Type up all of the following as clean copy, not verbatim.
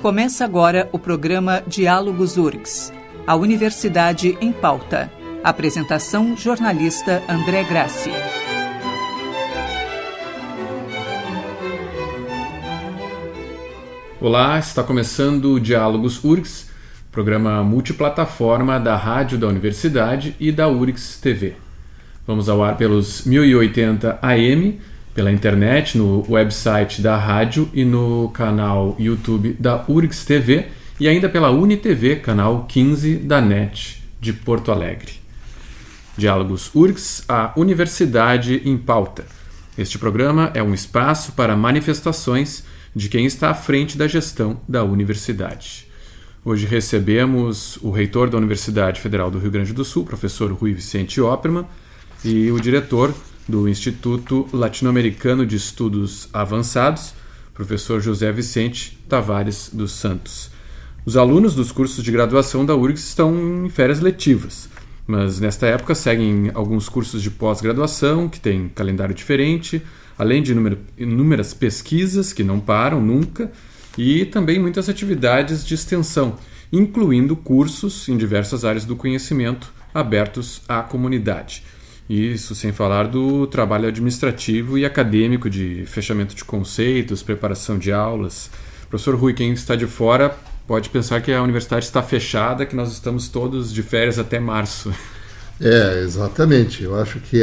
Começa agora o programa Diálogos URGS, a Universidade em Pauta. Apresentação, jornalista André Grassi. Olá, está começando o Diálogos URGS, programa multiplataforma da Rádio da Universidade e da URGS TV. Vamos ao ar pelos 1080 AM, pela internet, no website da rádio e no canal YouTube da URGS TV e ainda pela UniTV, canal 15 da NET de Porto Alegre. Diálogos URGS, a Universidade em Pauta. Este programa é um espaço para manifestações de quem está à frente da gestão da universidade. Hoje recebemos o reitor da Universidade Federal do Rio Grande do Sul, professor Rui Vicente Oppermann, e o diretor do Instituto Latino-Americano de Estudos Avançados, professor José Vicente Tavares dos Santos. Os alunos dos cursos de graduação da URGS estão em férias letivas, mas nesta época seguem alguns cursos de pós-graduação que têm calendário diferente, além de inúmeras pesquisas que não param nunca e também muitas atividades de extensão, incluindo cursos em diversas áreas do conhecimento abertos à comunidade. Isso sem falar do trabalho administrativo e acadêmico de fechamento de conceitos, preparação de aulas. Professor Rui, quem está de fora pode pensar que a universidade está fechada, que nós estamos todos de férias até março. Exatamente. Eu acho que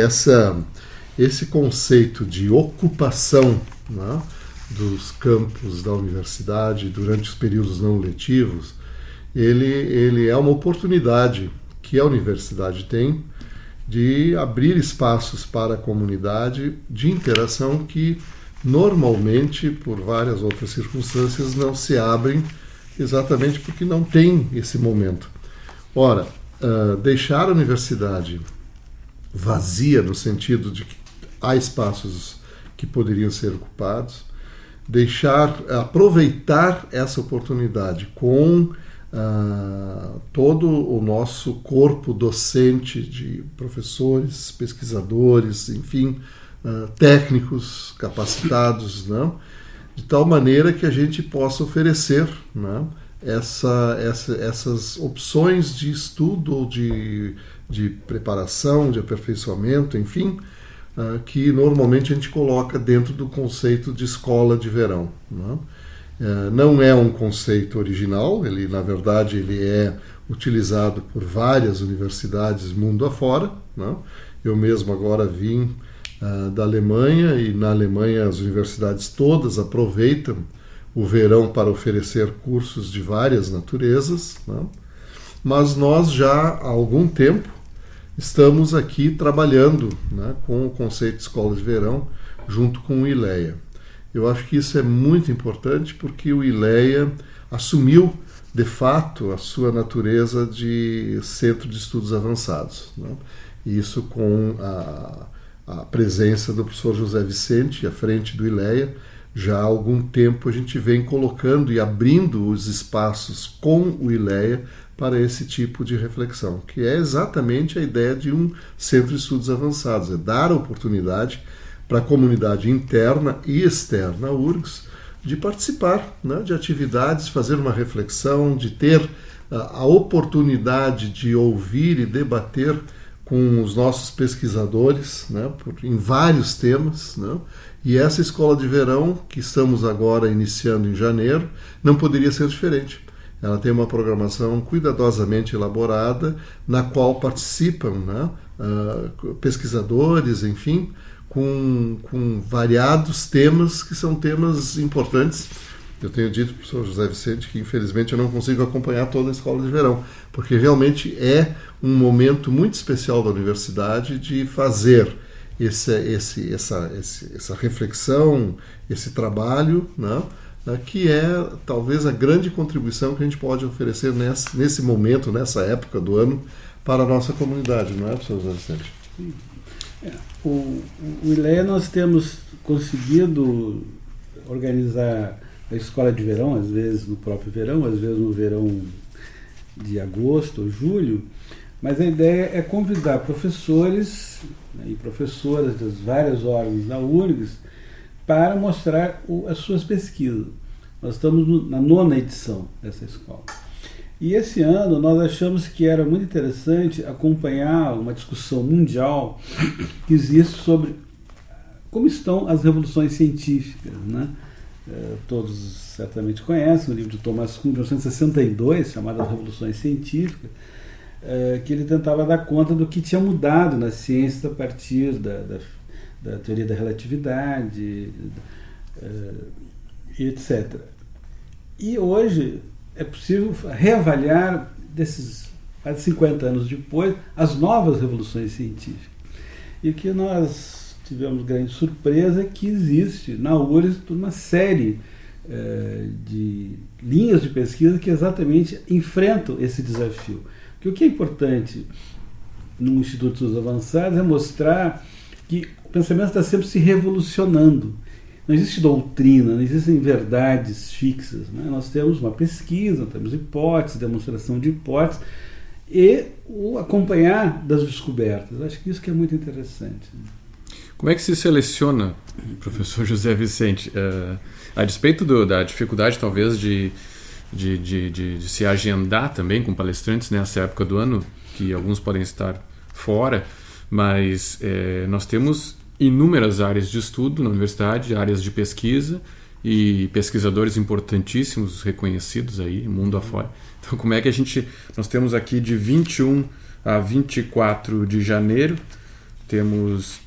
esse conceito de ocupação, né, dos campos da universidade durante os períodos não letivos, ele é uma oportunidade que a universidade tem de abrir espaços para a comunidade de interação que normalmente, por várias outras circunstâncias, não se abrem exatamente porque não tem esse momento. Ora, deixar a universidade vazia no sentido de que há espaços que poderiam ser ocupados, aproveitar essa oportunidade com todo o nosso corpo docente de professores, pesquisadores, enfim, técnicos capacitados, né? De tal maneira que a gente possa oferecer, né, essas opções de estudo ou de preparação, de aperfeiçoamento, enfim, que normalmente a gente coloca dentro do conceito de escola de verão, né? Não é um conceito original, na verdade ele é utilizado por várias universidades mundo afora, né? Eu mesmo agora vim da Alemanha, e na Alemanha as universidades todas aproveitam o verão para oferecer cursos de várias naturezas, né? Mas nós já há algum tempo estamos aqui trabalhando, né, com o conceito de escola de verão junto com o ILEA. Eu acho que isso é muito importante porque o ILEA assumiu, de fato, a sua natureza de centro de estudos avançados, né? E isso com a presença do professor José Vicente à frente do ILEA. Já há algum tempo a gente vem colocando e abrindo os espaços com o ILEA para esse tipo de reflexão, que é exatamente a ideia de um centro de estudos avançados, é dar a oportunidade para a comunidade interna e externa URGS de participar, né, de atividades, fazer uma reflexão, de ter a oportunidade de ouvir e debater com os nossos pesquisadores, né, em vários temas, né? E essa escola de verão, que estamos agora iniciando em janeiro, não poderia ser diferente. Ela tem uma programação cuidadosamente elaborada, na qual participam, né, pesquisadores, enfim, com variados temas que são temas importantes. Eu tenho dito para o professor José Vicente que, infelizmente, eu não consigo acompanhar toda a escola de verão, porque realmente é um momento muito especial da universidade de fazer essa reflexão, esse trabalho, né, que é talvez a grande contribuição que a gente pode oferecer nesse momento, nessa época do ano, para a nossa comunidade, não é, professor José Vicente? O ILEA nós temos conseguido organizar a escola de verão, às vezes no próprio verão, às vezes no verão de agosto ou julho, mas a ideia é convidar professores, né, e professoras das vários órgãos da URGS para mostrar as suas pesquisas. Nós estamos na 9ª edição dessa escola. E esse ano nós achamos que era muito interessante acompanhar uma discussão mundial que existe sobre como estão as revoluções científicas, né? Todos certamente conhecem o livro de Thomas Kuhn, de 1962, chamado As Revoluções Científicas, que ele tentava dar conta do que tinha mudado na ciência a partir da teoria da relatividade, e etc. E hoje é possível reavaliar, desses quase 50 anos depois, as novas revoluções científicas. E o que nós tivemos grande surpresa é que existe na URGS uma série de linhas de pesquisa que exatamente enfrentam esse desafio. Porque o que é importante no Instituto de Estudos Avançados é mostrar que o pensamento está sempre se revolucionando. Não existe doutrina, não existem verdades fixas, né? Nós temos uma pesquisa, temos hipóteses, demonstração de hipóteses e o acompanhar das descobertas. Acho que isso que é muito interessante. Como é que se seleciona, professor José Vicente, a despeito da dificuldade talvez de se agendar também com palestrantes nessa época do ano, que alguns podem estar fora, mas nós temos inúmeras áreas de estudo na universidade, áreas de pesquisa e pesquisadores importantíssimos, reconhecidos aí, mundo afora. Então, como é que nós temos aqui de 21 a 24 de janeiro, temos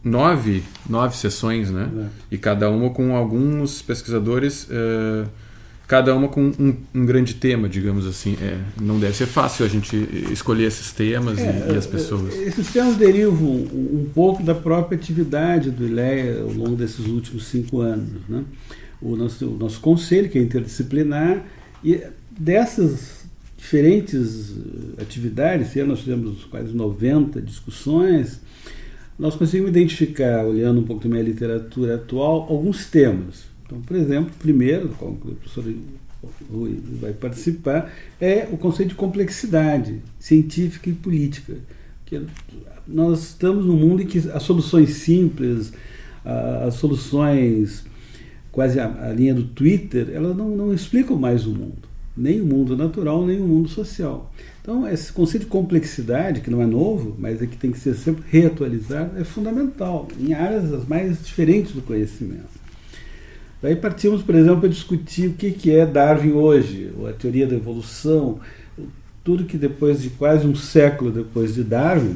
9 sessões, né? E cada uma com alguns pesquisadores, cada uma com um grande tema, digamos assim. Não deve ser fácil a gente escolher esses temas e as pessoas. Esses temas derivam um pouco da própria atividade do ILEA ao longo desses últimos 5 anos, né? O nosso conselho, que é interdisciplinar, e dessas diferentes atividades, nós tivemos quase 90 discussões, nós conseguimos identificar, olhando um pouco também a literatura atual, alguns temas. Então, por exemplo, primeiro, com o professor Rui vai participar, é o conceito de complexidade científica e política. Que nós estamos num mundo em que as soluções simples, as soluções quase a linha do Twitter, elas não explicam mais o mundo. Nem o mundo natural, nem o mundo social. Então, esse conceito de complexidade, que não é novo, mas é que tem que ser sempre reatualizado, é fundamental em áreas as mais diferentes do conhecimento. Daí partimos, por exemplo, a discutir o que é Darwin hoje, ou a teoria da evolução, tudo que depois de quase um século depois de Darwin,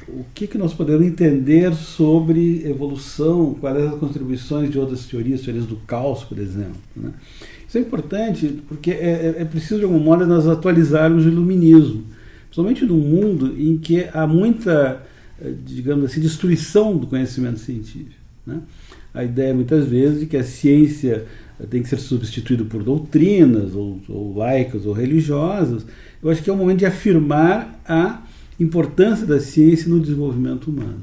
o que nós podemos entender sobre evolução, quais as contribuições de outras teorias do caos, por exemplo, né? Isso é importante porque é preciso, de algum modo, nós atualizarmos o iluminismo, principalmente num mundo em que há muita, digamos assim, destruição do conhecimento científico, né? A ideia, muitas vezes, de que a ciência tem que ser substituída por doutrinas, ou laicas, ou religiosas. Eu acho que é o momento de afirmar a importância da ciência no desenvolvimento humano.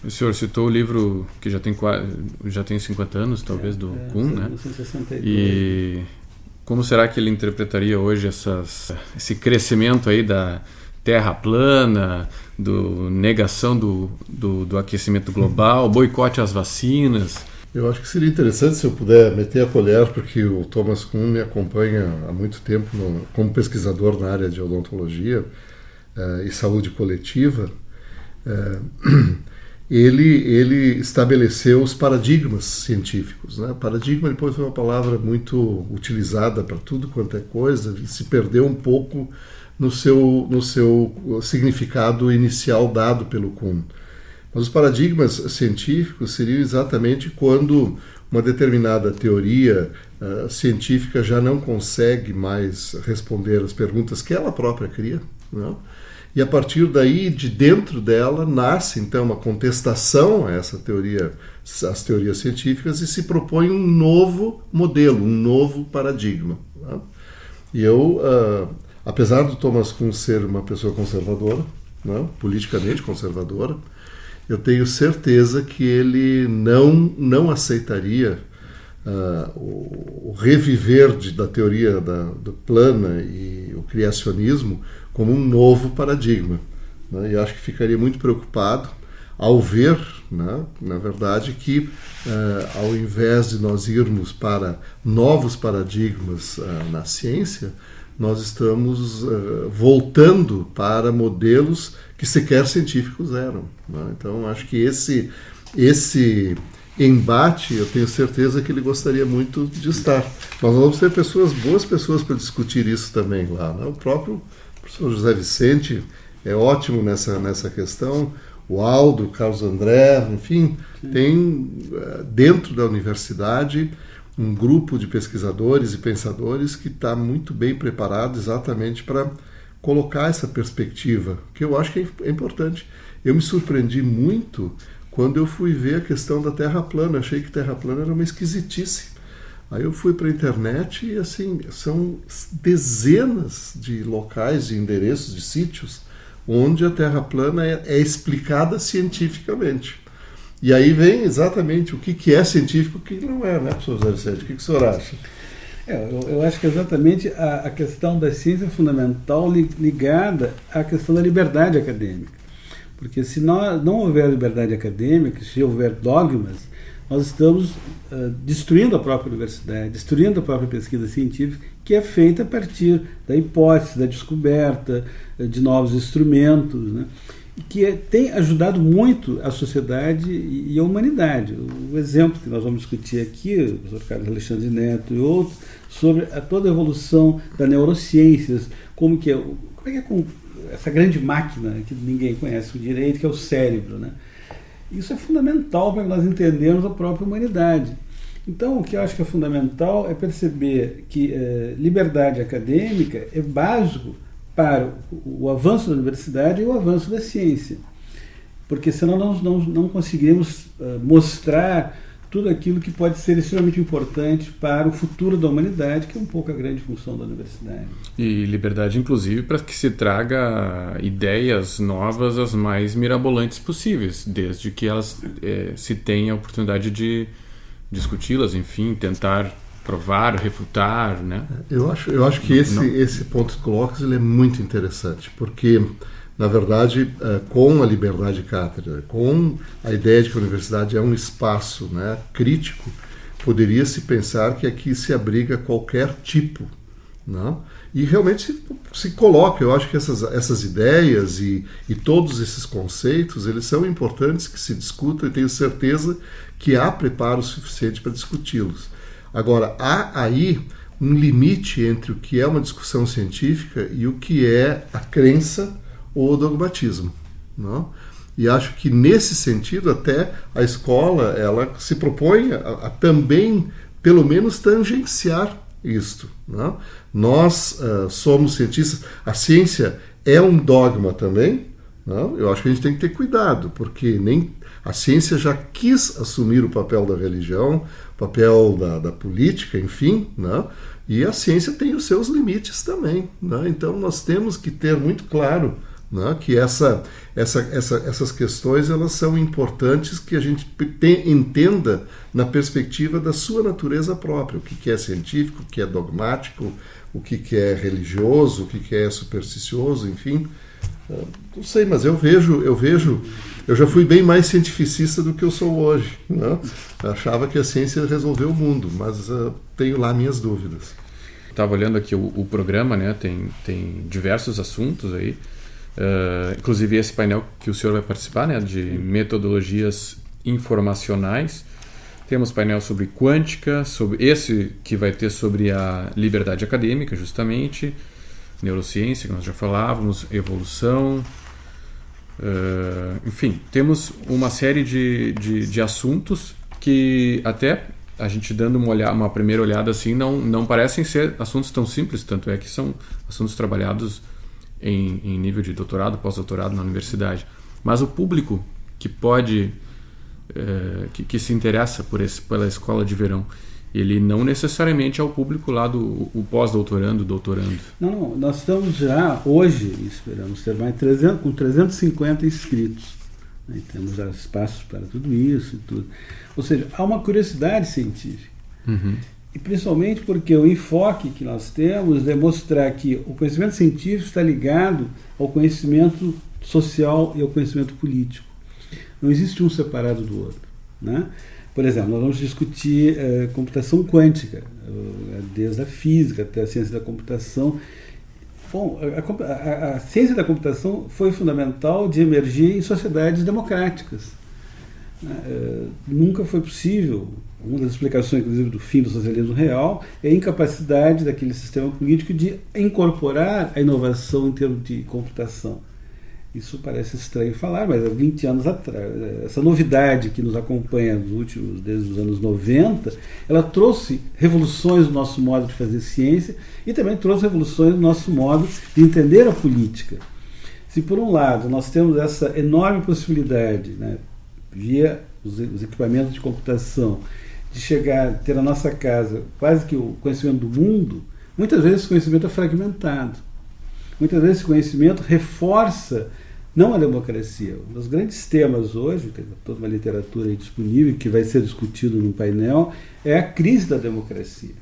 O senhor citou o livro que já tem 50 anos, talvez, do Kuhn, né? 1962. E como será que ele interpretaria hoje esse crescimento aí da terra plana, do negação do aquecimento global, boicote às vacinas? Eu acho que seria interessante se eu puder meter a colher, porque o Thomas Kuhn me acompanha há muito tempo como pesquisador na área de odontologia e saúde coletiva. Ele estabeleceu os paradigmas científicos, né? Paradigma depois foi uma palavra muito utilizada para tudo quanto é coisa e se perdeu um pouco no seu significado inicial dado pelo Kuhn. Mas os paradigmas científicos seriam exatamente quando uma determinada teoria científica já não consegue mais responder as perguntas que ela própria cria, né? E a partir daí, de dentro dela, nasce então uma contestação a essa teoria, às teorias científicas, e se propõe um novo modelo, um novo paradigma, né? E eu, apesar do Thomas Kuhn ser uma pessoa conservadora, né, politicamente conservadora, eu tenho certeza que ele não aceitaria o reviver da teoria do plana e o criacionismo como um novo paradigma, né? E acho que ficaria muito preocupado, ao ver, né, na verdade, que ao invés de nós irmos para novos paradigmas na ciência, nós estamos voltando para modelos que sequer científicos eram, né? Então, acho que esse embate, eu tenho certeza que ele gostaria muito de estar. Nós vamos ter boas pessoas para discutir isso também lá, né? O próprio professor José Vicente é ótimo nessa questão, o Aldo, o Carlos André, enfim, tem dentro da universidade um grupo de pesquisadores e pensadores que está muito bem preparado exatamente para colocar essa perspectiva, que eu acho que é importante. Eu me surpreendi muito quando eu fui ver a questão da Terra plana. Achei que Terra plana era uma esquisitice. Aí eu fui para a internet e, assim, são dezenas de locais, de endereços, de sítios, onde a Terra plana é explicada cientificamente. E aí vem exatamente o que é científico e o que não é, né, professor José Vicente? O que o senhor acha? Eu acho que exatamente a questão da ciência fundamental ligada à questão da liberdade acadêmica. Porque se não houver liberdade acadêmica, se houver dogmas, nós estamos destruindo a própria universidade, destruindo a própria pesquisa científica, que é feita a partir da hipótese, da descoberta de novos instrumentos, né? Que tem ajudado muito a sociedade e a humanidade. O exemplo que nós vamos discutir aqui, o professor Carlos Alexandre Neto e outros, sobre toda a evolução da neurociências, como é com essa grande máquina que ninguém conhece direito, que é o cérebro, né? Isso é fundamental para nós entendermos a própria humanidade. Então, o que eu acho que é fundamental é perceber que liberdade acadêmica é básico para o avanço da universidade e o avanço da ciência. Porque senão nós não conseguiremos mostrar tudo aquilo que pode ser extremamente importante para o futuro da humanidade, que é um pouco a grande função da universidade. E liberdade, inclusive, para que se traga ideias novas, as mais mirabolantes possíveis, desde que elas se tenha a oportunidade de discuti-las, enfim, tentar provar, refutar, né? Eu acho que esse ponto que colocas, ele é muito interessante, porque, na verdade, com a liberdade de cátedra, com a ideia de que a universidade é um espaço, né, crítico, poderia-se pensar que aqui se abriga qualquer tipo, não? E realmente se coloca. Eu acho que essas ideias e todos esses conceitos, eles são importantes que se discutam, e tenho certeza que há preparo suficiente para discuti-los. Agora, há aí um limite entre o que é uma discussão científica e o que é a crença ou o dogmatismo, não? E acho que, nesse sentido, até a escola ela se propõe a também, pelo menos, tangenciar isto, não? Nós somos cientistas, a ciência é um dogma também, não? Eu acho que a gente tem que ter cuidado, porque nem a ciência já quis assumir o papel da religião, o papel da política, enfim, não? E a ciência tem os seus limites também, não? Então nós temos que ter muito claro, não, que essas questões elas são importantes, que a gente entenda na perspectiva da sua natureza própria, o que é científico, o que é dogmático, o que é religioso, o que é supersticioso, enfim. Não sei, mas eu já fui bem mais cientificista do que eu sou hoje, não? Eu achava que a ciência resolveu o mundo, mas tenho lá minhas dúvidas. Estava olhando aqui o programa, né? Tem diversos assuntos aí. Inclusive esse painel que o senhor vai participar, né, de metodologias informacionais. Temos painel sobre quântica, sobre esse que vai ter sobre a liberdade acadêmica, justamente, neurociência, que nós já falávamos, evolução, enfim, temos uma série de assuntos que até a gente dando uma primeira olhada assim não parecem ser assuntos tão simples, tanto é que são assuntos trabalhados em nível de doutorado, pós-doutorado na universidade. Mas o público que pode, que se interessa pela escola de verão, ele não necessariamente é o público lá do pós-doutorando, doutorando. Não, nós estamos já hoje, esperamos ter mais com 350 inscritos. Né? Temos já espaços para tudo isso e tudo. Ou seja, há uma curiosidade científica. Uhum. E principalmente porque o enfoque que nós temos é mostrar que o conhecimento científico está ligado ao conhecimento social e ao conhecimento político. Não existe um separado do outro, né? Por exemplo, nós vamos discutir computação quântica, desde a física até a ciência da computação. Bom, a ciência da computação foi fundamental de emergir em sociedades democráticas. Nunca foi possível, uma das explicações, inclusive, do fim do socialismo real é a incapacidade daquele sistema político de incorporar a inovação em termos de computação. Isso parece estranho falar, mas há 20 anos atrás, essa novidade que nos acompanha desde os anos 90, ela trouxe revoluções no nosso modo de fazer ciência e também trouxe revoluções no nosso modo de entender a política. Se, por um lado, nós temos essa enorme possibilidade, né, via os equipamentos de computação, de ter na nossa casa quase que o conhecimento do mundo, muitas vezes esse conhecimento é fragmentado. Muitas vezes esse conhecimento reforça não a democracia. Um dos grandes temas hoje, tem toda uma literatura aí disponível que vai ser discutido num painel, é a crise da democracia.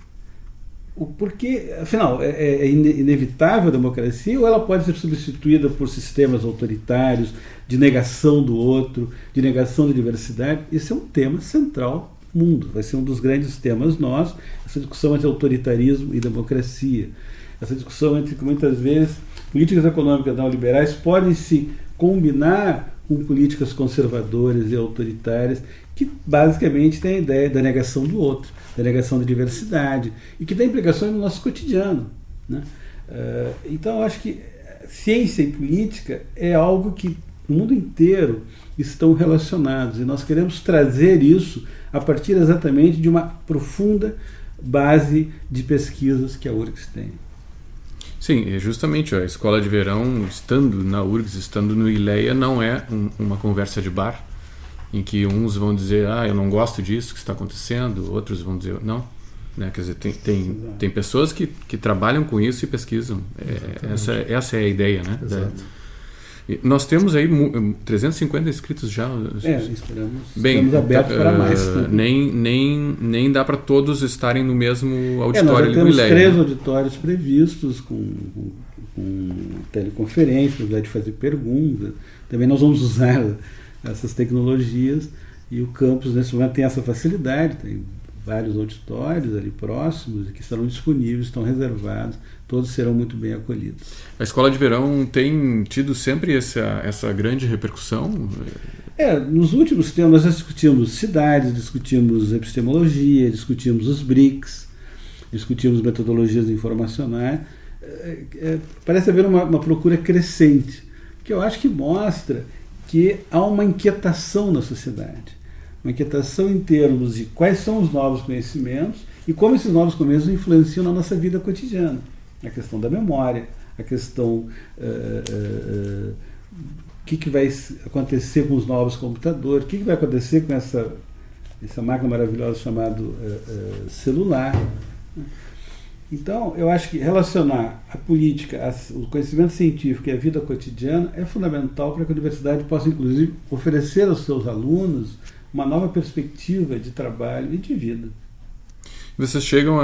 Porque, afinal, é inevitável a democracia ou ela pode ser substituída por sistemas autoritários, de negação do outro, de negação da diversidade? Esse é um tema central no mundo. Vai ser um dos grandes temas nossos, essa discussão entre autoritarismo e democracia. Essa discussão entre que muitas vezes políticas econômicas neoliberais podem se combinar com políticas conservadoras e autoritárias que basicamente têm a ideia da negação do outro, da negação da diversidade e que tem implicações no nosso cotidiano, né? Então eu acho que ciência e política é algo que no mundo inteiro estão relacionados e nós queremos trazer isso a partir exatamente de uma profunda base de pesquisas que a URGS tem. Sim, justamente a escola de verão, estando na URGS, estando no ILEA, não é uma conversa de bar, em que uns vão dizer, eu não gosto disso que está acontecendo, outros vão dizer, não. Né? Quer dizer, tem pessoas que trabalham com isso e pesquisam. Essa é a ideia, né? Exato. Nós temos aí 350 inscritos já. Estamos abertos para mais. Nem dá para todos estarem no mesmo auditório nós do ILEA. Temos 3 auditórios previstos com teleconferência, de fazer perguntas. Também nós vamos usar essas tecnologias e o campus nesse momento tem essa facilidade, tem vários auditórios ali próximos que estarão disponíveis, estão reservados, todos serão muito bem acolhidos. A escola de verão tem tido sempre essa grande repercussão? Nos últimos tempos nós já discutimos cidades, discutimos epistemologia, discutimos os BRICS, discutimos metodologias informacionais. Parece haver uma procura crescente, que eu acho que mostra que há uma inquietação na sociedade. Uma inquietação em termos de quais são os novos conhecimentos e como esses novos conhecimentos influenciam na nossa vida cotidiana. A questão da memória, a questão o que vai acontecer com os novos computadores, o que vai acontecer com essa máquina maravilhosa chamada celular. Então, eu acho que relacionar a política, o conhecimento científico e a vida cotidiana é fundamental para que a universidade possa, inclusive, oferecer aos seus alunos uma nova perspectiva de trabalho e de vida. Vocês chegam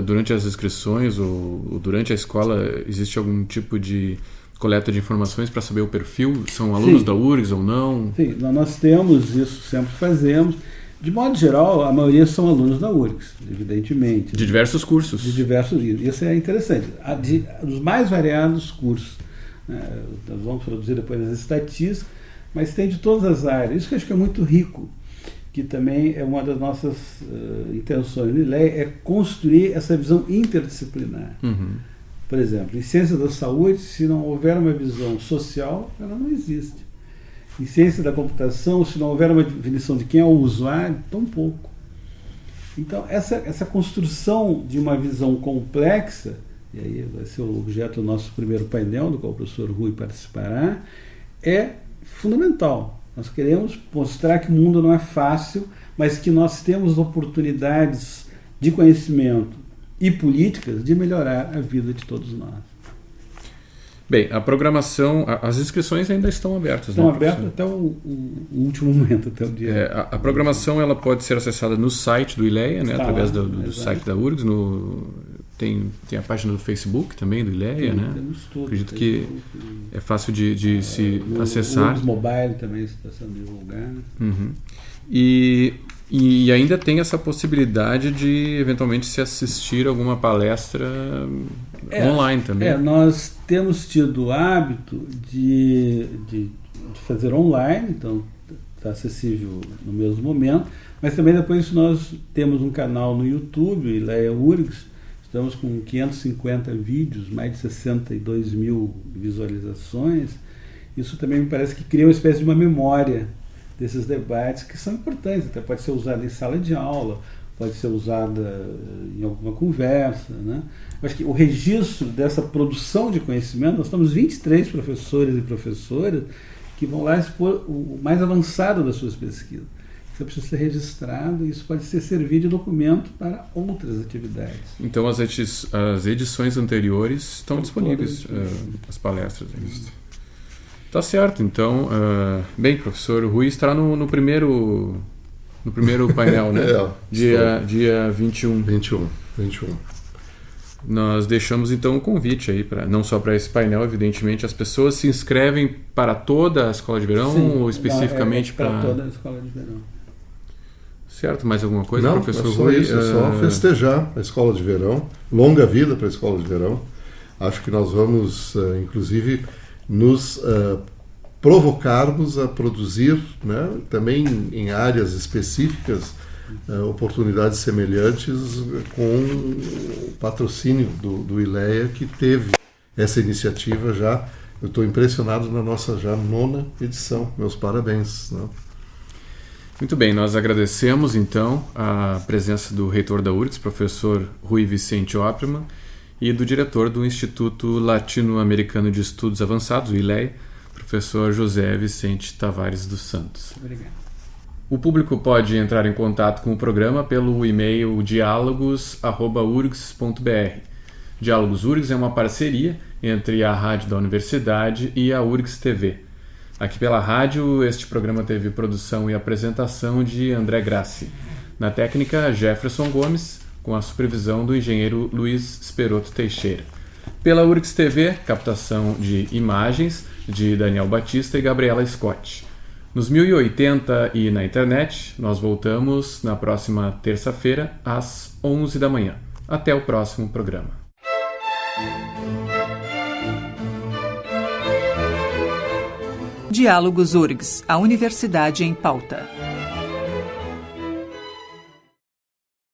durante as inscrições ou durante a escola, existe algum tipo de coleta de informações para saber o perfil? São alunos da URGS ou não? Sim, nós temos isso, sempre fazemos. De modo geral, a maioria são alunos da URGS, evidentemente. De diversos cursos. De diversos. Isso é interessante. Dos mais variados cursos. Nós vamos produzir depois as estatísticas, mas tem de todas as áreas. Isso que eu acho que é muito rico, que também é uma das nossas intenções no ILEA, é construir essa visão interdisciplinar. Uhum. Por exemplo, em ciência da saúde, se não houver uma visão social, ela não existe. Em ciência da computação, se não houver uma definição de quem é o usuário, tão pouco. Então, essa construção de uma visão complexa, e aí vai ser o objeto do nosso primeiro painel, do qual o professor Rui participará, é fundamental. Nós queremos mostrar que o mundo não é fácil, mas que nós temos oportunidades de conhecimento e políticas de melhorar a vida de todos nós. Bem, a programação, as inscrições ainda estão abertas. Estão abertas até o último momento, até o dia. A programação ela pode ser acessada no site do ILEA, né, através do site da URGS, Tem a página do Facebook também, do ILEA, né? Temos tudo. Acredito que é fácil de se acessar. O URGS Mobile também está sendo divulgado. Uhum. E ainda tem essa possibilidade de eventualmente se assistir alguma palestra online também. Nós temos tido o hábito de fazer online, então está acessível no mesmo momento, mas também depois nós temos um canal no YouTube, ILEA URGS, estamos com 550 vídeos, mais de 62 mil visualizações. Isso também me parece que cria uma espécie de uma memória desses debates que são importantes, até pode ser usada em sala de aula, pode ser usada em alguma conversa, né? Eu acho que o registro dessa produção de conhecimento, nós estamos 23 professores e professoras que vão lá expor o mais avançado das suas pesquisas. Isso precisa ser registrado e isso pode servir de documento para outras atividades. Então as edições anteriores estão disponíveis, as palestras. Tá certo, então. Bem, professor Rui estará no primeiro painel, né? Dia 21. 21. Nós deixamos então um convite aí, não só para esse painel, evidentemente, as pessoas se inscrevem para toda a escola de verão. Sim, ou especificamente para toda a escola de verão. Certo, mais alguma coisa, não, professor só Rui? Isso, é só festejar a escola de verão, longa vida para a escola de verão. Acho que nós vamos, inclusive, nos provocarmos a produzir, né, também em áreas específicas, oportunidades semelhantes com o patrocínio do ILEA, que teve essa iniciativa já. Eu estou impressionado na nossa já 9ª edição. Meus parabéns. Né? Muito bem, nós agradecemos então a presença do reitor da URGS, professor Rui Vicente Oppermann, e do diretor do Instituto Latino-Americano de Estudos Avançados, o ILEA, professor José Vicente Tavares dos Santos. Obrigado. O público pode entrar em contato com o programa pelo e-mail dialogos@urgs.br. Diálogos URGS é uma parceria entre a Rádio da Universidade e a URGS TV. Aqui pela rádio, este programa teve produção e apresentação de André Grassi. Na técnica, Jefferson Gomes, com a supervisão do engenheiro Luiz Speroto Teixeira. Pela URGS TV, captação de imagens de Daniel Batista e Gabriela Scott. Nos 1080 e na internet, nós voltamos na próxima terça-feira, às 11 da manhã. Até o próximo programa. Diálogos URGS, a Universidade em Pauta.